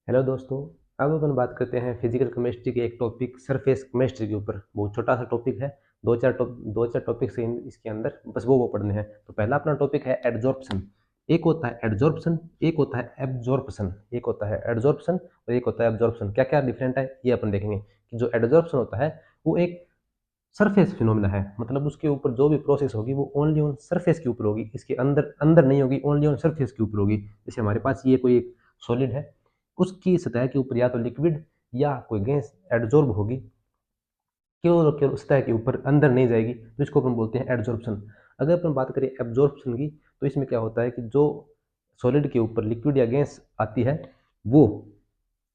Hello दोस्तों। अब अपन बात करते हैं फिजिकल केमिस्ट्री के एक टॉपिक सरफेस केमिस्ट्री के ऊपर। बहुत छोटा सा टॉपिक है। दो चार टॉपिक से इसके अंदर बस वो पढ़ने हैं। तो पहला अपना टॉपिक है एडजॉर्प्शन। एक होता है एडजॉर्प्शन, एक होता है एब्जॉर्प्शन। एक होता है एडजॉर्प्शन और एक होता है एब्जॉर्प्शन। क्या क्या डिफरेंट है ये अपन देखेंगे कि जो एडजॉर्प्शन होता है वो एक सरफेस फिनोमिना है। मतलब उसके ऊपर जो भी प्रोसेस होगी वो ओनली ऑन सरफेस के ऊपर होगी, इसके अंदर अंदर नहीं होगी, ओनली ऑन सरफेस के ऊपर होगी। जैसे हमारे पास ये कोई एक सॉलिड है, उसकी सतह के ऊपर या तो लिक्विड या कोई गैस एडजॉर्ब होगी, केवल और केवल सतह के ऊपर, अंदर नहीं जाएगी, तो इसको अपन बोलते हैं एडजॉर्प्शन। अगर अपन बात करें एब्जॉर्प्शन की, तो इसमें क्या होता है कि जो सॉलिड के ऊपर लिक्विड या गैस आती है वो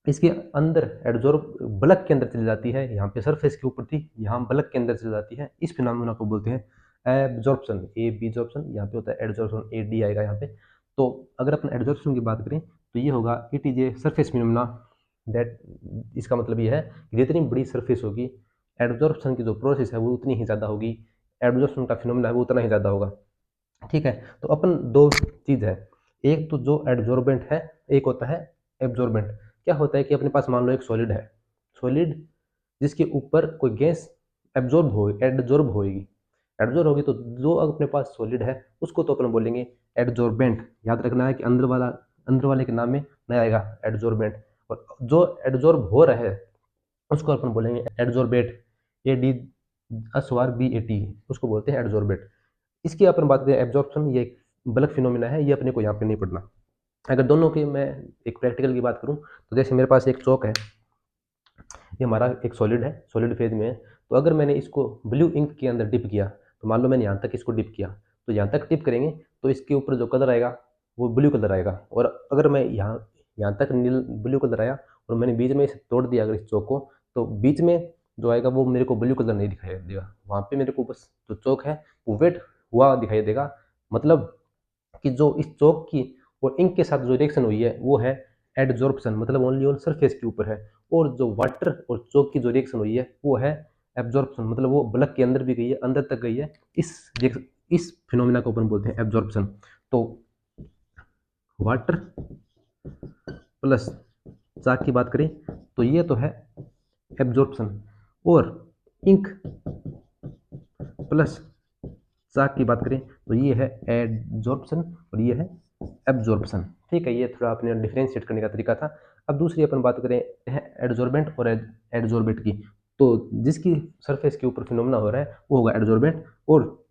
इसके अंदर एडजॉर्ब बल्क के अंदर चली जाती है। यहाँ पे सरफेस के ऊपर थी, यहाँ बल्क के अंदर चली जाती है। इस फिनोमेना को बोलते हैं एब्जॉर्प्शन, ए बी जॉर्प्शन। यहाँ पे होता है एडजॉर्प्शन, ए डी आएगा यहाँ पे। तो अगर अपन एडजॉर्प्शन की बात करें तो ये होगा it is a surface phenomena that. इसका मतलब ये है कि जितनी बड़ी सरफेस होगी, एडजॉर्प्शन की जो प्रोसेस है वो उतनी ही ज़्यादा होगी, एडजॉर्प्शन का फिनोमेना है वो उतना ही ज़्यादा होगा। ठीक है। तो अपन दो चीज़ है, एक तो जो एडजॉर्बेंट है, एक होता है एब्जॉर्बेंट। क्या होता है कि अपने पास मान लो एक सॉलिड है, सॉलिड जिसके ऊपर कोई गैस एब्जॉर्ब हो एडजॉर्ब होगी, एडजॉर्ब होगी, तो जो अपने पास सॉलिड है उसको तो अपन बोलेंगे एडजॉर्बेंट। याद रखना है कि अंदर वाले के नाम में नहीं आएगा एडजॉर्बेंट। और जो एडजॉर्ब हो रहा है उसको अपन बोलेंगे adsorbate, A D S R B A T, उसको बोलते हैं एडजॉर्बेट। इसकी अपन बात करें एब्जॉर्प्शन, ये बल्क फिनोमिना है, ये अपने को यहाँ पे नहीं पढ़ना। अगर दोनों की मैं एक प्रैक्टिकल की बात करूँ, तो जैसे मेरे पास एक चौक है, ये हमारा एक सॉलिड है, सॉलिड फेज में है। तो अगर मैंने इसको ब्लू इंक के अंदर डिप किया, तो मान लो मैंने यहाँ तक इसको डिप किया, तो यहाँ तक डिप करेंगे तो इसके ऊपर जो कलर आएगा वो ब्लू कलर आएगा। और अगर मैं यहाँ यहाँ तक नील ब्लू कलर आया और मैंने बीच में इसे तोड़ दिया अगर इस चौक को, तो बीच में जो आएगा वो मेरे को ब्लू कलर नहीं दिखाई देगा, वहाँ पे मेरे को बस जो चौक है वो वेट हुआ दिखाई देगा। मतलब कि जो इस चौक की और इंक के साथ जो रिएक्शन हुई है वो है एडजॉर्प्शन, मतलब ओनली ऑन सरफेस के ऊपर है। और जो वाटर और चौक की जो रिएक्शन हुई है वो है एब्जॉर्प्शन, मतलब वो बल्क के अंदर भी गई है, अंदर तक गई है। इस फिनोमिना को अपन बोलते हैं एब्जॉर्प्शन। तो वाटर प्लस चाक की बात करें तो ये तो है एब्जॉर्प्शन, और इंक प्लस चाक की बात करें तो ये है एडजॉर्प्शन और ये है एब्जॉर्प्शन। ठीक है, ये थोड़ा अपने डिफरेंशिएट करने का तरीका था। अब दूसरी अपन बात करें एडजॉर्बेंट और एडजॉर्बेट की, तो जिसकी सरफेस के ऊपर फिनोमेना हो रहा है वो होगा एडजॉर्बेंट। और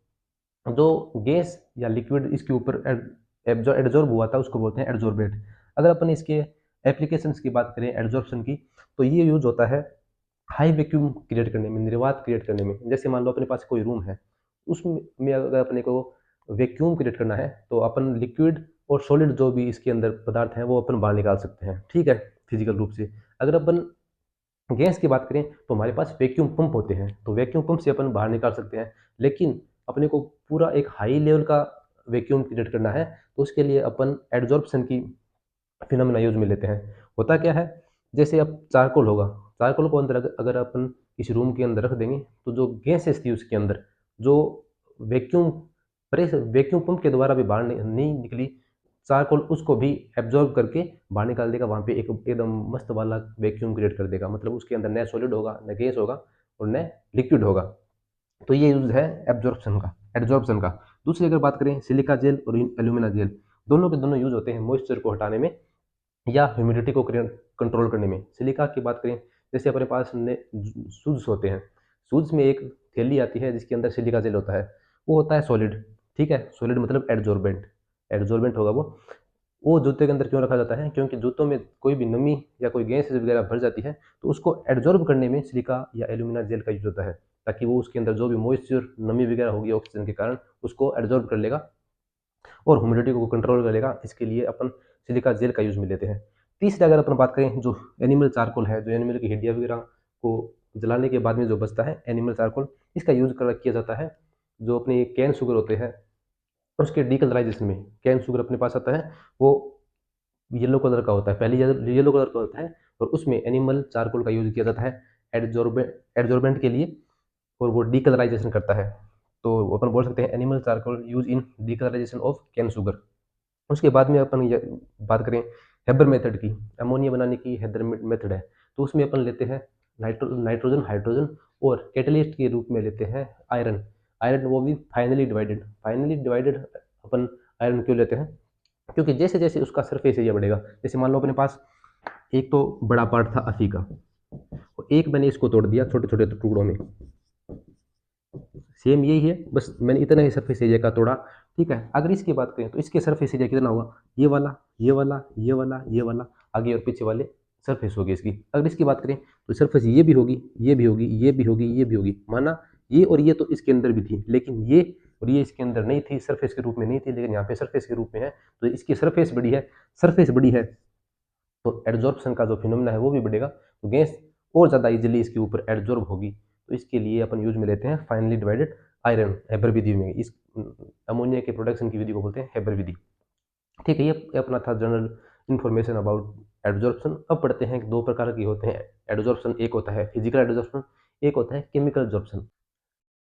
जो गैस या लिक्विड इसके ऊपर एडजॉर्ब हुआ था उसको बोलते हैं एडजॉर्बेट। अगर अपन इसके एप्लीकेशंस की बात करें एडजॉर्प्शन की, तो ये यूज होता है हाई वैक्यूम क्रिएट करने में, निर्वात क्रिएट करने में। जैसे मान लो अपने पास कोई रूम है, उसमें अगर अपने को वैक्यूम क्रिएट करना है तो अपन लिक्विड और सॉलिड जो भी इसके अंदर पदार्थ हैं वो अपन बाहर निकाल सकते हैं। ठीक है, फिजिकल रूप से। अगर अपन गैस की बात करें तो हमारे पास वैक्यूम पंप होते हैं, तो वैक्यूम पंप से अपन बाहर निकाल सकते हैं। लेकिन अपने को पूरा एक हाई लेवल का वैक्यूम क्रिएट करना है तो उसके लिए अपन एडजॉर्प्शन की फिनोमेना यूज में लेते हैं। होता क्या है, जैसे अब चारकोल होगा, चारकोल को अंदर अगर अपन इस रूम के अंदर रख देंगे तो जो गैसेस थी उसके अंदर, जो वैक्यूम प्रेस वैक्यूम पंप के द्वारा भी बाहर नहीं निकली, चारकोल उसको भी एब्जॉर्ब करके बाहर निकाल देगा। वहाँ पे एक एकदम मस्त वाला वैक्यूम क्रिएट कर देगा। मतलब उसके अंदर न सॉलिड होगा, न गैस होगा और न लिक्विड होगा। तो ये यूज है एब्जॉर्प्शन का, एडजॉर्प्शन का। दूसरी अगर बात करें सिलिका जेल और एल्यूमिना जेल, दोनों के दोनों यूज होते हैं मॉइस्चर को हटाने में या ह्यूमिडिटी को कंट्रोल करने में। सिलिका की बात करें, जैसे अपने पास शूज होते हैं, शूज में एक थैली आती है जिसके अंदर सिलिका जेल होता है, वो होता है सॉलिड। ठीक है, सॉलिड मतलब एडजॉर्बेंट, एडजॉर्बेंट होगा वो जूते के अंदर क्यों रखा जाता है, क्योंकि जूतों में कोई भी नमी या कोई गैस वगैरह भर जाती है तो उसको एडजॉर्ब करने में सिलिका या एल्यूमिना जेल का यूज होता है, ताकि वो उसके अंदर जो भी मॉइस्चर नमी वगैरह होगी ऑक्सीजन के कारण उसको एडजॉर्ब कर लेगा और ह्यूमिडिटी को कंट्रोल करेगा। इसके लिए अपन सिलिका जेल का यूज में लेते हैं। तीसरी अगर अपन बात करें, जो एनिमल चारकोल है, जो एनिमल की हड्डियाँ वगैरह को जलाने के बाद में जो बचता है एनिमल चारकोल, इसका यूज किया जाता है जो अपने कैन शुगर होते हैं उसके डीकलराइजेशन में। कैन शुगर अपने पास आता है, वो येलो कलर का होता है, पहले येलो कलर का होता है, और उसमें एनिमल चारकोल का यूज किया जाता है एडजॉर्बेंट के लिए, और वो डीकलराइजेशन करता है। तो अपन बोल सकते हैं animal charcoal use in decolourisation of cane sugar. उसके बाद में अपन ये बात करें हेबर मेथड की, अमोनिया बनाने की हेबर मेथड है। तो उसमें अपन लेते हैं नाइट्रोजन, हाइड्रोजन और कैटलिस्ट के रूप में लेते हैं आयरन। आयरन वो भी फाइनली डिवाइडेड। फाइनली डिवाइडेड अपन आयरन क्यों लेते हैं? क्योंकि जैसे जैसे उसका सरफेस एरिया बढ़ेगा, जैसे मान लो अपने पास एक तो बड़ा पार्ट था अफी का, और एक मैंने इसको तोड़ दिया छोटे छोटे टुकड़ों में, सेम यही है, बस मैंने इतना ही सरफेस एरिया का तोड़ा। ठीक है, अगर इसकी बात करें तो इसके सरफेस एरिया कितना होगा? ये वाला, ये वाला, ये वाला, ये वाला, आगे और पीछे वाले सरफेस होगी इसकी। अगर इसकी बात करें तो सरफेस ये भी होगी, ये भी होगी, ये भी होगी, ये भी होगी। माना ये और ये तो इसके अंदर भी थी, लेकिन ये और ये इसके अंदर नहीं थी, सरफेस के रूप में नहीं थी, लेकिन यहाँ पे सरफेस के रूप में है। तो इसकी सरफेस बड़ी है, सरफेस बड़ी है तो एड्जॉर्प्शन का जो फिनोमेना है वो भी बढ़ेगा, तो गैस और ज़्यादा इजीली इसके ऊपर एड्जॉर्ब होगी। तो इसके लिए अपन यूज में लेते हैं फाइनली डिवाइडेड आयरन, हेबर विधि में। इस अमोनिया के प्रोडक्शन की विधि को बोलते हैं हेबर विधि। ठीक है, ये अपना था जनरल इन्फॉर्मेशन अबाउट एड्जॉर्प्शन। अब पढ़ते हैं कि दो प्रकार के होते हैं एड्जॉर्प्शन, एक होता है फिजिकल एड्जॉर्प्शन, एक होता है केमिकल एड्जॉर्प्शन।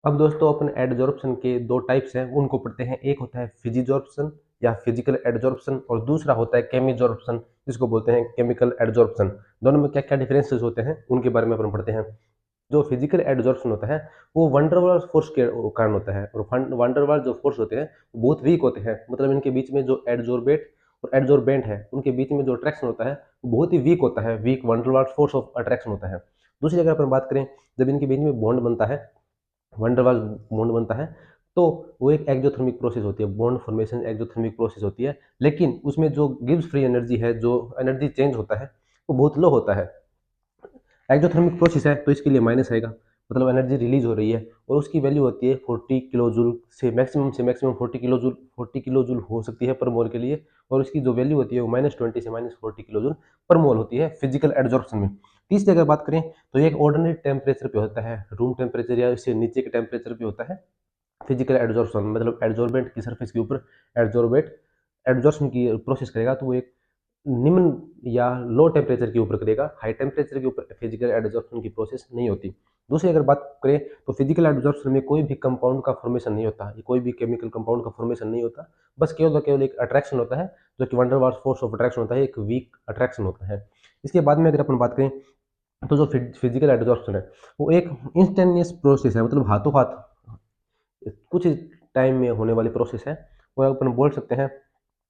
अब दोस्तों अपन एडजॉर्प्शन के दो टाइप्स हैं, उनको पढ़ते हैं। एक होता है फिजिजॉर्प्शन या फिजिकल एडजॉर्प्शन, और दूसरा होता है केमिजॉर्प्शन, जिसको बोलते हैं केमिकल एडजॉर्प्शन। दोनों में क्या क्या डिफरेंसेस होते हैं उनके बारे में अपन पढ़ते हैं। जो फिजिकल एडजॉर्प्शन होता है वो वंडरवाल फोर्स के कारण होता है, और वंडरवाल जो फोर्स होते हैं वो बहुत वीक होते हैं। मतलब इनके बीच में जो एडजॉर्बेट और एडजॉर्बेंट है उनके बीच में जो अट्रैक्शन होता है वो बहुत ही वीक होता है, weak van der Waals force of attraction होता है। दूसरी जगह अपन बात करें, जब इनके बीच में बॉन्ड बनता है, वंडरवाल बॉन्ड बनता है, तो वो एक एक्जोथर्मिक प्रोसेस होती है, बॉन्ड फॉर्मेशन एक्जोथर्मिक प्रोसेस होती है। लेकिन उसमें जो गिव्स फ्री एनर्जी है, जो एनर्जी चेंज होता है वो बहुत लो होता है। एक्जोथर्मिक प्रोसेस है तो इसके लिए माइनस आएगा, मतलब एनर्जी रिलीज हो रही है, और उसकी वैल्यू होती है 40 किलो जूल से maximum 40 kilo joule, 40 kilo joule हो सकती है पर मोल के लिए। और उसकी जो वैल्यू होती है वो -20 से -40 किलो जूल पर मोल होती है फिजिकल एड्जॉर्प्शन में। तीसरी अगर बात करें तो ये एक ऑर्डिनरी टेम्परेचर पे होता है, रूम टेम्परेचर या इससे नीचे के टेम्परेचर पे होता है फिजिकल एड्जॉर्प्शन। मतलब एड्जॉर्बेंट की सरफेस के ऊपर एड्जॉर्बेट एड्जॉर्प्शन की प्रोसेस करेगा, तो वो एक निम्न या लो टेम्परेचर के ऊपर करेगा, हाई टेम्परेचर के ऊपर फिजिकल एडजॉर्प्शन की प्रोसेस नहीं होती। दूसरी अगर बात करें तो फिजिकल एडजॉर्प्शन में कोई भी कंपाउंड का फॉर्मेशन नहीं होता, कोई भी केमिकल कंपाउंड का फॉर्मेशन नहीं होता, बस केवल एक अट्रैक्शन होता है, जो कि van der Waals force of attraction होता है, एक वीक अट्रैक्शन होता है। इसके बाद में अगर अपन बात करें तो जो फिजिकल एडजॉर्प्शन है वो एक इंस्टेंटेनियस प्रोसेस है, मतलब हाथों हाथ कुछ टाइम में होने वाली प्रोसेस है। वो अपन बोल सकते हैं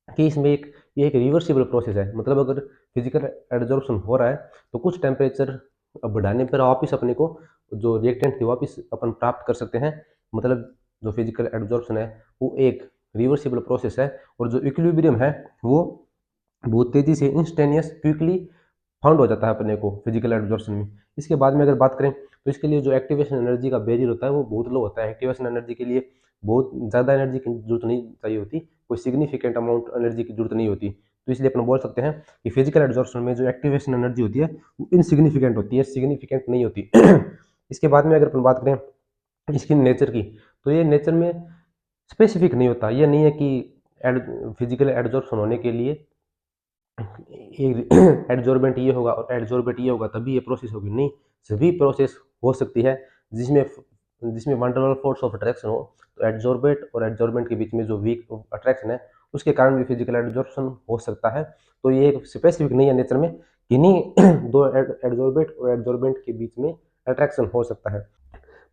कि इसमें ये एक रिवर्सिबल प्रोसेस है। मतलब अगर फिजिकल एड्जॉर्प्शन हो रहा है तो कुछ टेम्परेचर बढ़ाने पर वापस अपने को जो रिएक्टेंट थी वापस अपन प्राप्त कर सकते हैं। मतलब जो फिजिकल एड्जॉर्प्शन है वो एक रिवर्सिबल प्रोसेस है, और जो इक्विलिब्रियम है वो बहुत तेजी से इंस्टेनियस क्विकली फाउंड हो जाता है अपने को फिजिकल एड्जॉर्प्शन में। इसके बाद में अगर बात करें तो इसके लिए जो एक्टिवेशन एनर्जी का बैरियर होता है वो बहुत लो होता है। एक्टिवेशन एनर्जी के लिए बहुत ज़्यादा एनर्जी की जरूरत नहीं चाहिए होती, कोई सिग्निफिकेंट अमाउंट एनर्जी की जरूरत नहीं होती। तो इसलिए अपन बोल सकते हैं कि फिजिकल एड्जॉर्प्शन में जो एक्टिवेशन एनर्जी होती है वो इनसिग्निफिकेंट होती है, सिग्निफिकेंट नहीं होती। इसके बाद में अगर अपन बात करें इसकी नेचर की, तो ये नेचर में स्पेसिफिक नहीं होता। ये नहीं है कि फिजिकल एड्जॉर्प्शन होने के लिए एडजॉर्बेंट ये होगा और एडजॉर्बेंट ये होगा तभी ये प्रोसेस होगी, नहीं, सभी प्रोसेस हो सकती है जिसमें जिसमें वंडरवल फोर्स ऑफ अट्रैक्शन हो। तो एडजॉर्बेंट और एडजॉर्बेंट के बीच में जो वीक अट्रैक्शन है उसके कारण भी फिजिकल एडजॉर्प्शन हो सकता है। तो ये एक स्पेसिफिक नहीं है नेचर में, किन्हीं दो एडजॉर्बेंट और एडजॉर्बेंट के बीच में अट्रैक्शन हो सकता है।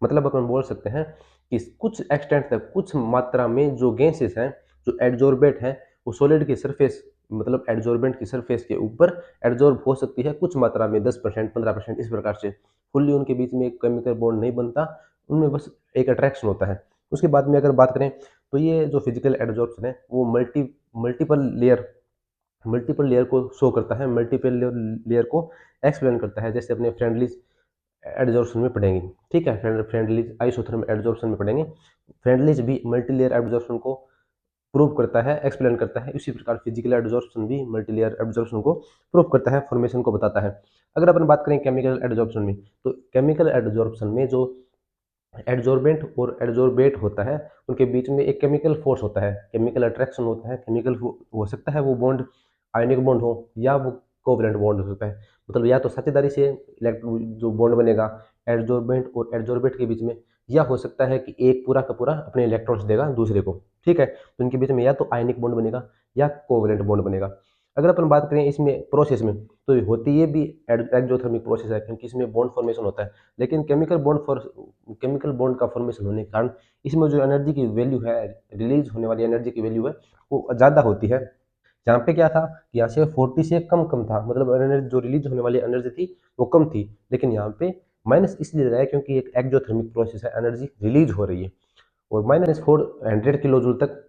मतलब अपन बोल सकते हैं कि कुछ एक्सटेंट तक, कुछ मात्रा में जो गैसेस हैं, जो एडजॉर्बेंट हैं, वो सॉलिड की सरफेस, मतलब एडजॉर्बेंट की सरफेस के ऊपर एडजॉर्ब हो सकती है कुछ मात्रा में, 10%, 15%, इस प्रकार से। फुल्ली उनके बीच में एक केमिकल बॉन्ड नहीं बनता, उनमें बस एक अट्रैक्शन होता है। उसके बाद में अगर बात करें तो ये जो फिजिकल एडजॉर्प्शन है वो मल्टीपल लेयर को शो करता है, मल्टीपल लेयर को एक्सप्लेन करता है, जैसे अपने फ्रेंडली एडजॉर्प्शन में पढ़ेंगे। ठीक है, फ्रेंडलीज आइसोथर्मल एडजॉर्प्शन में पढ़ेंगे। फ्रेंडलीज भी मल्टी लेयर एडजॉर्प्शन को प्रूव करता है, एक्सप्लेन करता है। इसी प्रकार फिजिकल एडजॉर्प्शन भी मल्टी लेयर एडजॉर्प्शन को प्रूव करता है, फॉर्मेशन को बताता है। अगर अपन बात करें केमिकल एडजॉर्प्शन में, तो केमिकल एडजॉर्प्शन में जो एडजॉर्बेंट और एडजॉर्बेट होता है उनके बीच में एक केमिकल फोर्स होता है, केमिकल अट्रैक्शन होता है। केमिकल हो सकता है वो बॉन्ड आयनिक बॉन्ड हो या वो कोवलेंट बॉन्ड हो सकता है। मतलब या तो साझेदारी से जो बॉन्ड बनेगा एडजॉर्बेंट और एडजॉर्बेट के बीच में, या हो सकता है कि एक पूरा का पूरा अपने इलेक्ट्रॉन्स देगा दूसरे को। ठीक है, तो इनके बीच में या तो आयनिक बॉन्ड बनेगा या कोवलेंट बॉन्ड बनेगा। अगर अपन बात करें इसमें प्रोसेस में, तो होती ये भी एक्जोथर्मिक प्रोसेस है, क्योंकि इसमें बॉन्ड फॉर्मेशन होता है। लेकिन केमिकल बॉन्ड का फॉर्मेशन होने के कारण इसमें जो एनर्जी की वैल्यू है, रिलीज होने वाली एनर्जी की वैल्यू है, वो ज़्यादा होती है। यहाँ पे क्या था कि यहाँ से 40 से कम कम था, मतलब एनर्जी जो रिलीज होने वाली एनर्जी थी वो कम थी। लेकिन यहाँ पे माइनस इसलिए लगाया क्योंकि एक एक्जोथर्मिक प्रोसेस है, एनर्जी रिलीज हो रही है। और -400 किलो जूल तक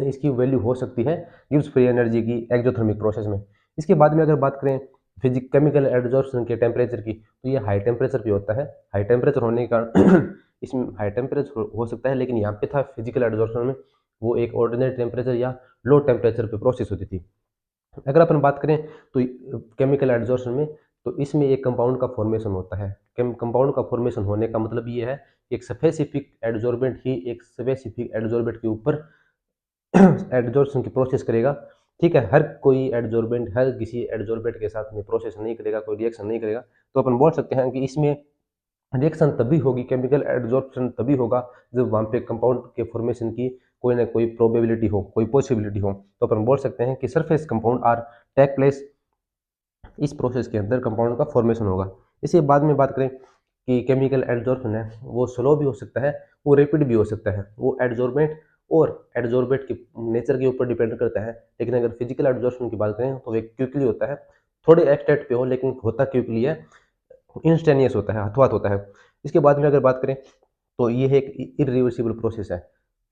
इसकी वैल्यू हो सकती है गिब्स फ्री एनर्जी की एक्जोथर्मिक प्रोसेस में। इसके बाद में अगर बात करें फिजिक केमिकल एडजॉर्प्शन के टेम्परेचर की, तो ये हाई टेम्परेचर पे होता है। हाई टेम्परेचर होने के कारण इसमें हाई टेम्परेचर हो सकता है, लेकिन यहाँ पे था फिजिकल एडजॉर्प्शन में वो एक ऑर्डिनरी टेम्परेचर या लो टेम्परेचर पे प्रोसेस होती थी। अगर अपन बात करें तो केमिकल एडजॉर्प्शन में, तो इसमें एक कंपाउंड का फॉर्मेशन होता है। कंपाउंड का फॉर्मेशन होने का मतलब ये है कि एक स्पेसिफिक एडजॉर्बेंट ही एक स्पेसिफिक एडजॉर्बेंट के ऊपर एडजॉर्प्शन की प्रोसेस करेगा। ठीक है, हर कोई एडजॉर्बेंट हर किसी एडजॉर्बेंट के साथ में प्रोसेस नहीं करेगा, कोई रिएक्शन नहीं करेगा। तो अपन बोल सकते हैं कि इसमें रिएक्शन तभी होगी, केमिकल एडजॉर्प्शन तभी होगा जब वहाँ पे कंपाउंड के फॉर्मेशन की कोई ना कोई प्रोबेबिलिटी हो, कोई पॉसिबिलिटी हो। तो अपन बोल सकते हैं कि surface compound are take place, इस प्रोसेस के अंदर कंपाउंड का फॉर्मेशन होगा। इसके बाद में बात करें कि केमिकल एडजॉर्प्शन है वो स्लो भी हो सकता है, वो रैपिड भी हो सकता है, वो एडजॉर्बेंट की नेचर के ऊपर डिपेंड करता है। लेकिन अगर फिजिकल एडजॉर्प्शन की बात करें तो वो क्विकली होता है, थोड़े एक्सटेंट पे हो लेकिन होता क्विकली है, इंस्टेनियस होता है, हाथों हाथ होता है। इसके बाद में अगर बात करें तो ये एक इरिवर्सिबल प्रोसेस है।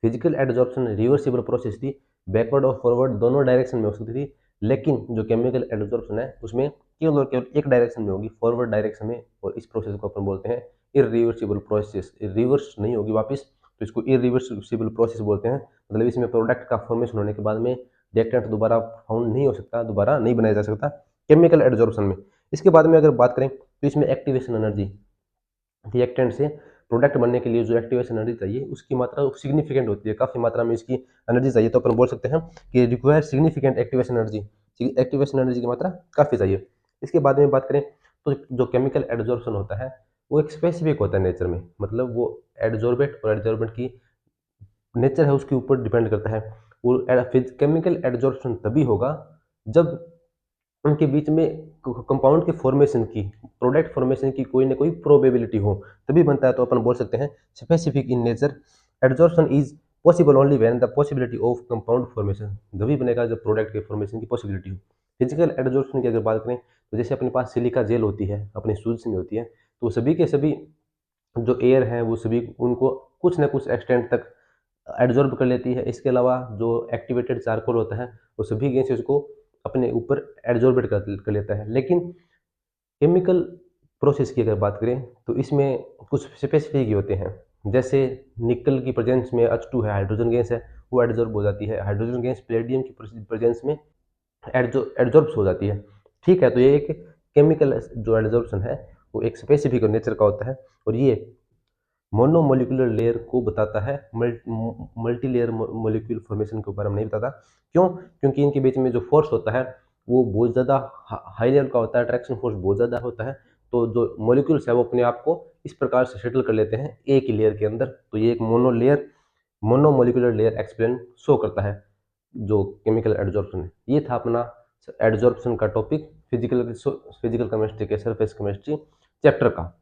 फिजिकल एडजॉर्प्शन रिवर्सिबल प्रोसेस थी, बैकवर्ड और फॉरवर्ड दोनों डायरेक्शन में हो सकती थी। लेकिन जो केमिकल एडजॉर्प्शन है उसमें केवल और केवल एक डायरेक्शन में होगी, फॉरवर्ड डायरेक्शन में। और इस प्रोसेस को अपन बोलते हैं इरिवर्सिबल प्रोसेस, रिवर्स नहीं होगी वापस, तो इसको इरिवर्सिबल प्रोसेस बोलते हैं। मतलब इसमें प्रोडक्ट का फॉर्मेशन होने के बाद में रिएक्टेंट दोबारा फाउंड नहीं हो सकता, दोबारा नहीं बनाया जा सकता केमिकल एडजॉर्प्शन में। इसके बाद में अगर बात करें तो इसमें एक्टिवेशन एनर्जी, रिएक्टेंट से प्रोडक्ट बनने के लिए जो एक्टिवेशन एनर्जी चाहिए उसकी मात्रा सिग्निफिकेंट होती है, काफ़ी मात्रा में इसकी एनर्जी चाहिए। तो अपन बोल सकते हैं कि require significant activation energy, activation energy की मात्रा काफ़ी चाहिए। इसके बाद में बात करें तो जो केमिकल एडजॉर्प्शन होता है वो एक स्पेसिफिक होता है नेचर में, मतलब वो एडजॉर्बेंट और एडजॉर्बेंट की नेचर है उसके ऊपर डिपेंड करता है। वो केमिकल एडजॉर्प्शन तभी होगा जब उनके बीच में कंपाउंड के फॉर्मेशन की, प्रोडक्ट फॉर्मेशन की कोई ना कोई प्रोबेबिलिटी हो, तभी बनता है। तो अपन बोल सकते हैं specific in nature, adsorption is possible only when the possibility of compound formation, तभी बनेगा जब प्रोडक्ट के फॉर्मेशन की पॉसिबिलिटी हो। फिजिकल एडजॉर्प्शन की अगर बात करें तो जैसे अपने पास सिलिका जेल होती है, अपने शूज में होती है, तो सभी के सभी जो एयर है वो सभी उनको कुछ ना कुछ एक्सटेंट तक एब्जॉर्ब कर लेती है। इसके अलावा जो एक्टिवेटेड चारकोल होता है वो सभी गैसेस को अपने ऊपर एब्जॉर्बेट कर लेता है। लेकिन केमिकल प्रोसेस की अगर बात करें तो इसमें कुछ स्पेसिफिक ही होते हैं। जैसे निकल की प्रेजेंस में H2 है, हाइड्रोजन गैस है, वो एब्जॉर्ब हो जाती है। हाइड्रोजन गैस प्लेडियम की प्रेजेंस में एड्जॉर्ब हो जाती है। ठीक है, तो ये एक केमिकल जो एड्जॉर्प्शन है वो एक स्पेसिफिक नेचर का होता है। और ये मोनोमोलिकुलर लेयर को बताता है, मल्टी लेयर मॉलिक्यूल फॉर्मेशन के ऊपर हम नहीं बताता। क्यों? क्योंकि इनके बीच में जो फोर्स होता है वो बहुत ज़्यादा हाई लेवल का होता है, अट्रैक्शन फोर्स बहुत ज़्यादा होता है। तो जो मॉलिक्यूल्स है वो अपने आप को इस प्रकार से सेटल कर लेते हैं एक ही लेयर के अंदर। तो ये एक मोनोमोलिकुलर लेयर एक्सप्लेन शो करता है जो केमिकल एडजॉर्प्शन है। ये था अपना एडजॉर्प्शन का टॉपिक, फिजिकल केमिस्ट्री के सरफेस केमिस्ट्री चैप्टर का।